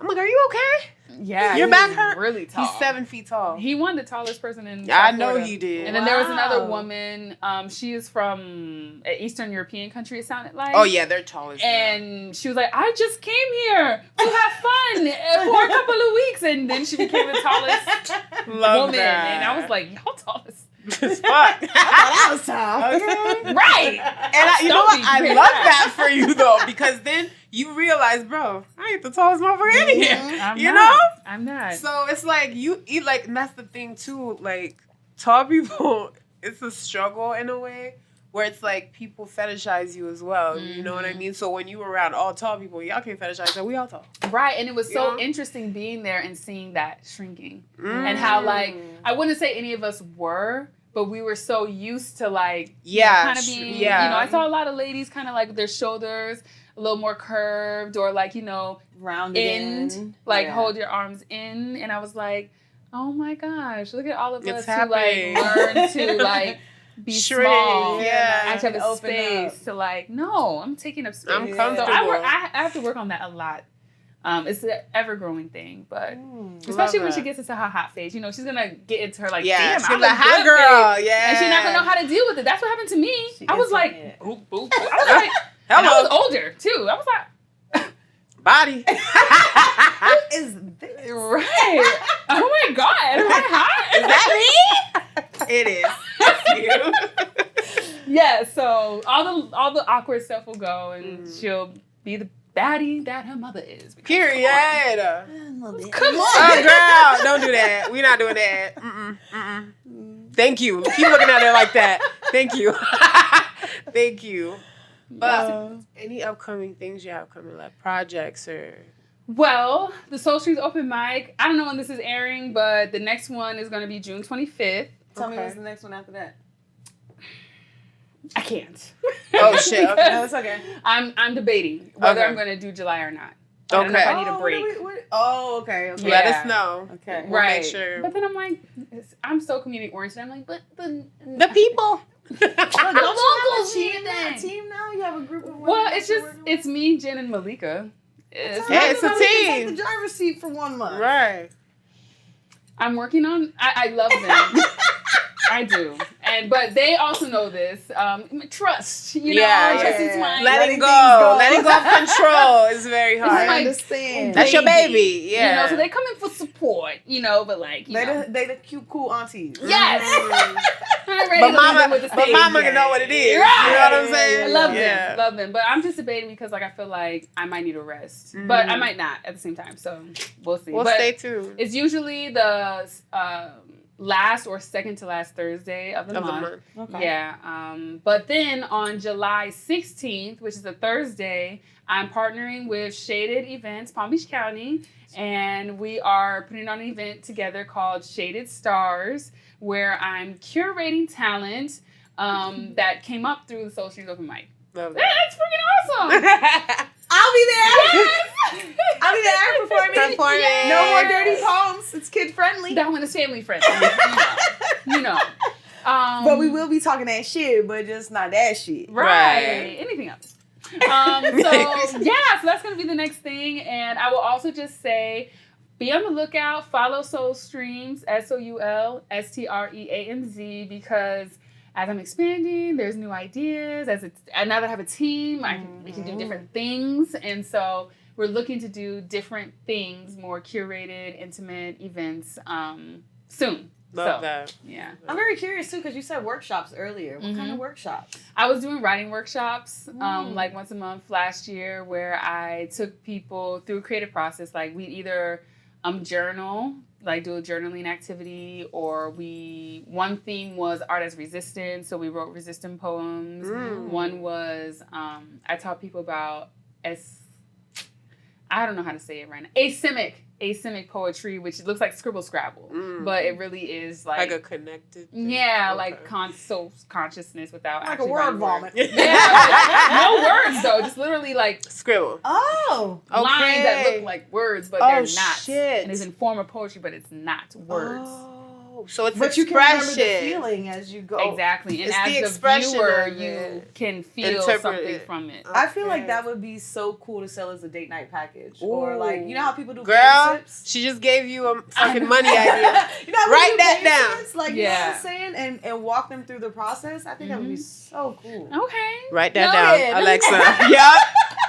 like, are you okay? Yeah. Your he back was hurt? really tall. He's 7 feet tall. He won the tallest person in I South know Florida. he did. And then there was another Wow. woman. She is from an Eastern European country, it sounded like. Oh yeah, they're tall as hell. And she was like, I just came here to have fun for a couple of weeks. And then she became the tallest Love woman. that. And I was like, y'all tallest. As fuck. That was tough. Okay. Right. And you know Don't what? be I bad. love that for you though, because then you realize, bro, I ain't the tallest motherfucker in here. I'm You not. know? I'm not. So it's like you eat like, and that's the thing too. Like tall people, it's a struggle in a way where it's like people fetishize you as well. You know what I mean? So when you were around all tall people, y'all can't fetishize that we all tall. Right. And it was You so know? interesting being there and seeing that shrinking. And how, like, I wouldn't say any of us were, but we were so used to, like, kind of being, you know, I saw a lot of ladies kind of like with their shoulders a little more curved or, like, you know, Rounded in. like, Yeah. hold your arms in. And I was like, oh my gosh, look at all of It's us who, like, happening. learn to, like, be Shrink, small. yeah. Actually have a Open space up. to, like, no, I'm taking up space. I'm Yeah. comfortable. So I have to work on that a lot. It's an ever-growing thing, but especially when Love she that. gets into her hot phase, you know, she's gonna get into her like, Yeah, damn, she's I'm like, a hot good girl, phase. yeah. And she's not gonna know how to deal with it. That's what happened to me. She I was gets like, on it. boop, boop. I was like, and I was older too. I was like, Body. What is this? right. Oh my god, am I hot? Is that me? It is. It's you. Yeah. So all the awkward stuff will go, and she'll be the baddie that her mother is. Because, Period. A little bit. Come on. Oh, girl, don't do that. We're not doing that. Thank you. Keep looking at her like that. Thank you. Thank you. But any upcoming things you have coming, like projects or... Well, the Soul Streamz open mic, I don't know when this is airing, but the next one is going to be June 25th. Tell me what's the next one after that. I can't. Oh, shit. Okay. No, it's okay. I'm debating whether Okay. I'm going to do July or not. I don't know if I need a Oh, break. okay. Let us know. Okay. We'll Right. make sure. But then I'm like, I'm so community oriented. I'm like, but The people. Don't you have a locals team need now? that. Team now? You have a group of well, it's me, Jen, and Malika. Yeah, it's a You can team. take the driver's seat for 1 month. Right. I'm working on. I love them. I do, but they also know this. Trust, trust is mine. Letting go of control is very hard. I my understand. That's your baby, yeah. So they come in for support, but like, They the cute, cool aunties. yes. I'm ready But to mama, leave them with the but stage. mama can know what it is. Right. You know what I'm saying? I love them. But I'm just debating because like I feel like I might need a rest, but I might not at the same time. So we'll see. We'll but stay tuned. it's usually the last or second to last Thursday of the month. Okay. Yeah. But then on July 16th, which is a Thursday, I'm partnering with Shaded Events, Palm Beach County, and we are putting on an event together called Shaded Stars, where I'm curating talent that came up through the Soul Streamz open mic. Love That's freaking awesome! I'll be there. Yes! I'll be there performing. No more dirty poems. It's kid friendly. That one is family friendly. you know. But we will be talking that shit, but just not that shit. Right. Anything else. So that's going to be the next thing. And I will also just say, be on the lookout. Follow Soul Streamz, SoulStreamz, because as I'm expanding, there's new ideas. And now that I have a team, we can do different things. And so we're looking to do different things, more curated, intimate events soon. Love that. Yeah. I'm very curious too, because you said workshops earlier. What kind of workshops? I was doing writing workshops like once a month last year, where I took people through a creative process. Like we either journal, like do a journaling activity, or one theme was art as resistance, so we wrote resistant poems. One was I taught people about I don't know how to say it right now. Asemic poetry, which looks like scribble scrabble, but it really is like a connected thing. Yeah, like soul consciousness without Like actually a word vomit. Yeah, no words though, just literally like scribble. Oh, lines that look like words, but they're not. Shit. And it's in form of poetry, but it's not words. So it's but you can remember the feeling as you go. Exactly, and It's the as the expression viewer, of you it. can feel Interpret something it. from it. I feel like that would be so cool to sell as a date night package, or like how people do girl. friendships? She just gave you a fucking money idea. How Write people do that friendships, down. Like you know what I'm saying, and walk them through the process. I think that would be so cool. Okay, Write that down, Alexa. Yup.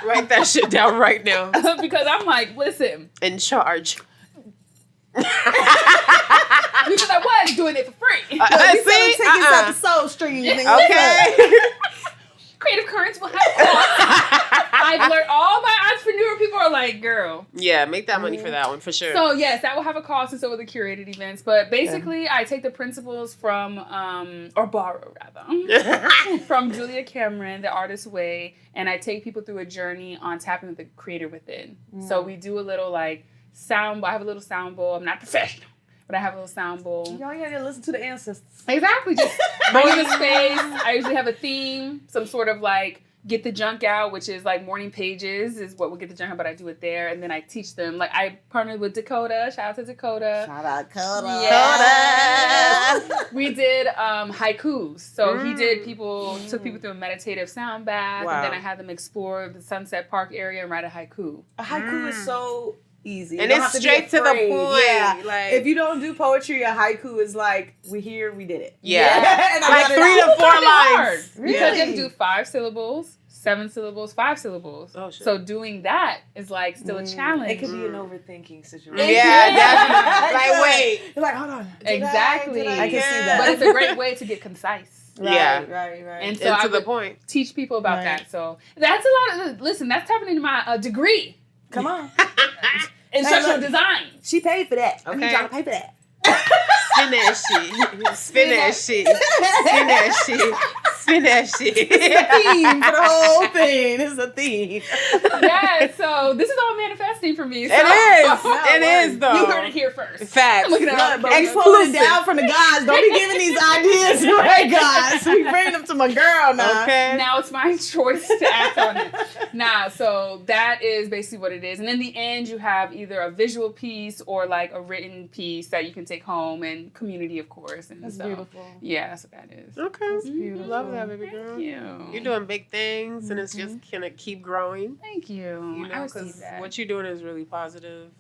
Write that shit down right now. Because I'm like, listen. In charge. Because I was doing it for free. We selling tickets at the Soul Streamz. Okay. Creative Currents will have costs. I've learned all my entrepreneur people are like, girl. Yeah, make that money for that one, for sure. So, yes, that will have a cost, and so will the curated events. But basically, I take the principles from, or borrow rather, from Julia Cameron, The Artist's Way, and I take people through a journey on tapping with the creator within. So we do a little like sound, I have a little sound bowl. I'm not professional, but I have a little sound bowl. Y'all gotta listen to the ancestors. Exactly. Just bring in the space. I usually have a theme, some sort of like get the junk out, which is like morning pages is what we get the junk out, but I do it there. And then I teach them. Like I partnered with Dakota. Shout out to Dakota. Shout out Dakota. Yeah. We did haikus. So he did took people through a meditative sound bath. Wow. And then I had them explore the Sunset Park area and write a haiku. A haiku is so easy. And it's straight to the point. Yeah. Like, if you don't do poetry, a haiku is like, we're here, we did it. Yeah. And I like got it 3 out. to 4 lines. Hard. Really? Because you have to do 5 syllables, 7 syllables, 5 syllables. Oh, shit. So doing that is like still a challenge. It could be an overthinking situation. Yeah, definitely. Like, wait. You're like, hold on. Exactly. I can see that. But it's a great way to get concise. Yeah. Right. And so And I to the would point. teach people about Right. that. So that's a lot of, listen, that's tapping into my degree. Come on. Instructional look. design. She paid for that. I Okay. need y'all to pay for that. Spin that shit. Spin that shit. Spin that shit. Spin that shit. It's a theme for the whole thing. It's a theme. Yeah, so this is all manifesting for me. So. It is though. You heard it here first. Facts. Look at that. But we pulling it down from the guys. Don't be giving these ideas to my guys. We bring them to my girl now. Okay. Now it's my choice to act on it. So that is basically what it is. And in the end, you have either a visual piece or like a written piece that you can take home, and community, of course. And That's so, beautiful. Yeah, that's what that is. Okay. That's beautiful. Love that, baby girl. Thank you. You're doing big things, and it's just gonna keep growing. Thank you. You know, I receive because that. what you're doing is really positive.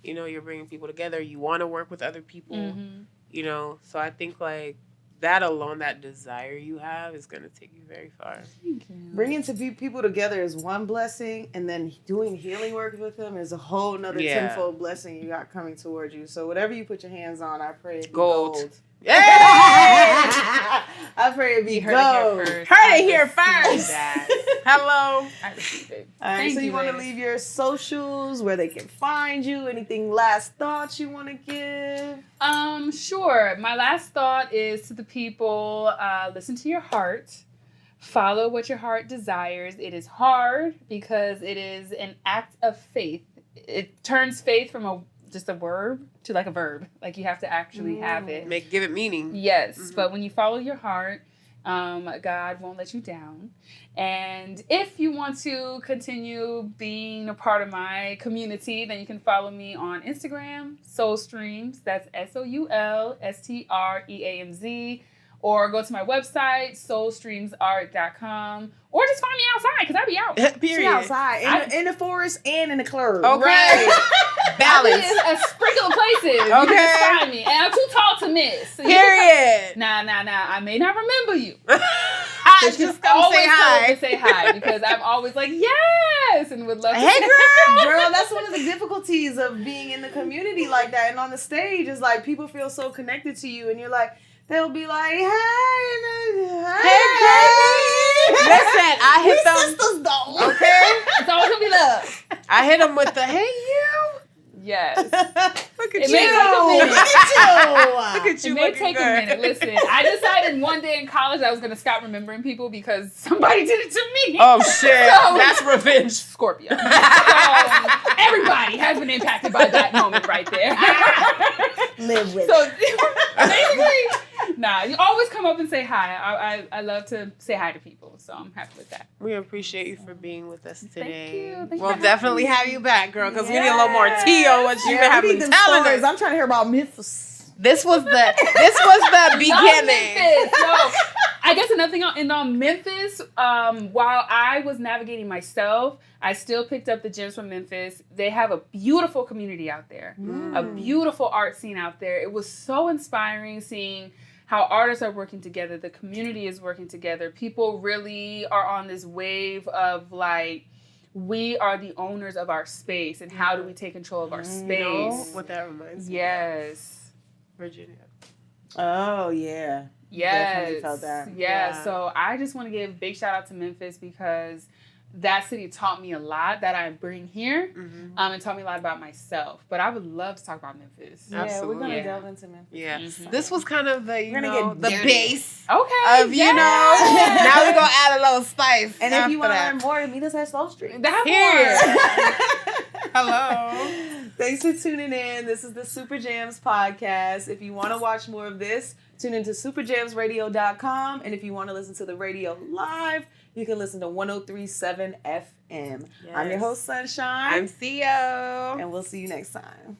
You know, you're bringing people together. You want to work with other people. Mm-hmm. You know, so I think like that alone, that desire you have, is gonna take you very far. Thank you. Bringing people together is one blessing, and then doing healing work with them is a whole nother tenfold blessing you got coming towards you. So whatever you put your hands on, I pray it be gold. Yay! I pray it be You gold. heard it here first. Heard it here first. Hello. I received it. All right, Thank so you want to ladies. leave your socials, where they can find you, anything last thoughts you want to give? Sure. My last thought is to the people, listen to your heart. Follow what your heart desires. It is hard because it is an act of faith. It turns faith from just a word to like a verb. Like you have to actually have it. Give it meaning. Yes, Mm-hmm. but when you follow your heart, God won't let you down. And if you want to continue being a part of my community, then you can follow me on Instagram, Soul Streamz. That's SoulStreamz. Or go to my website, soulstreamsart.com. Or just find me outside, because I be out. She Period. outside, in the forest and in the club. Okay. Right. Balance. A sprinkle of places. You can just find me. And I'm too tall to miss. So Period. Nah. I may not remember you. I just come always say told hi. to say hi, because I'm always like, yes, and would love to. Hey, girl. Girl, that's one of the difficulties of being in the community like that and on the stage is like people feel so connected to you, and you're like, they'll be like, hey, Hey, girl. Listen, I hit them. sisters though. Okay. It's always gonna be love. I hit them with the hey you. Yes. Look at It you. may take a minute. Look at you. Look at you. It may looking take good. a minute. Listen, I decided one day in college I was gonna stop remembering people because somebody did it to me. Oh shit. So- That's revenge. Scorpio. So, everybody has been impacted by that moment right there. Live with So basically, nah, you always come up and say hi. I love to say hi to people, so I'm happy with that. We appreciate you for being with us today. you. Thank you We'll for definitely having have me. you back, girl, because we need a little more tea on what you Yeah, have we been need them telling stories. us. I'm trying to hear about Memphis. This was the beginning. Memphis. No, I guess another thing on Memphis, while I was navigating myself, I still picked up the gems from Memphis. They have a beautiful community out there, a beautiful art scene out there. It was so inspiring seeing how artists are working together. The community is working together. People really are on this wave of like, we are the owners of our space, and how do we take control of our space? You know what that reminds me of? Yes. Virginia. Oh yeah. Definitely Yes. felt that. Yeah. So I just want to give a big shout out to Memphis, because that city taught me a lot that I bring here, and taught me a lot about myself. But I would love to talk about Memphis. Yeah, we're Absolutely. gonna Yeah. delve into Memphis. Yeah. Mhm. This was kind of the, We're gonna get the dirty. base Okay. of, now we're going to add a little spice. And if after you want to that. learn more, meet us at Soul Streamz. That Here. Hello. Thanks for tuning in. This is the Supa Jamz Podcast. If you want to watch more of this, tune into SupaJamzRadio.com. And if you want to listen to the radio live, you can listen to 103.7 FM. I'm your host, Sunshine. I'm Theo. And we'll see you next time.